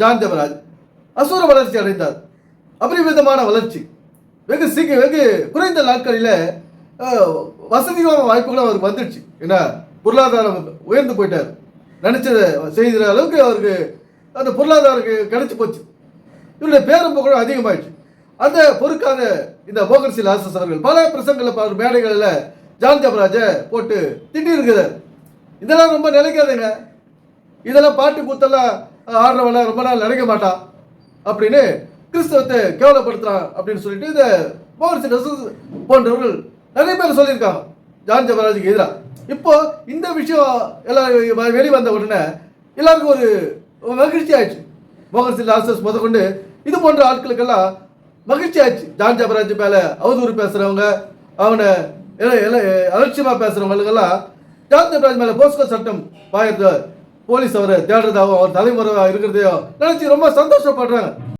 John Jebaraj அசுர வளர்ச்சி அடைந்தார். அபரிமிதமான வளர்ச்சி. வெகு குறைந்த நாட்களில் வசதியான வாய்ப்புகளும் அவருக்கு வந்துடுச்சு. ஏன்னா பொருளாதாரம் உயர்ந்து போயிட்டார். நினைச்சதை செய்கிற அளவுக்கு அவருக்கு அந்த பொருளாதாரம் கிடைச்சி போச்சு. இவருடைய பேரும் புகழும் அதிகமாயிடுச்சு. அந்த பொறுக்காத இந்த மோகன்சி லாசஸ் அவர்கள் பல பிரசங்களில் மேடைகளில் ஜான் ஜெபராஜை போட்டு திட்டிருக்கிறார். இதெல்லாம் ரொம்ப நினைக்காதுங்க. இதெல்லாம் பாட்டு கூத்தெல்லாம் ஆடுறவன ரொம்ப நாள் நினைக்க மாட்டான் அப்படின்னு கிறிஸ்தவத்தை கேவலப்படுத்துறான் அப்படின்னு சொல்லிட்டு இந்த மோகன்சி லாசஸ் போன்றவர்கள் நிறைய பேர் சொல்லியிருக்காங்க ஜான் ஜெபராஜுக்கு எதிராக. இப்போ இந்த விஷயம் எல்லாம் வெளிவந்த உடனே எல்லாருக்கும் ஒரு மகிழ்ச்சி ஆயிடுச்சு. மோகன்சி லாசஸ் முதற்கொண்டு இது போன்ற ஆட்களுக்கெல்லாம் மகிழ்ச்சி ஆயிடுச்சு. ஜான் ஜெபராஜ் மேல அவதூறு பேசுறவங்க, அவனை அலட்சியமா பேசுறவங்களுக்கெல்லாம் ஜான் ஜெபராஜ் மேல போஸ்கோ சட்டம் பாயத்தை போலீஸ் அவரை தேடுறதாகவும் அவர் தலைமுறை இருக்கிறதையும் நினைச்சு ரொம்ப சந்தோஷப்படுறாங்க.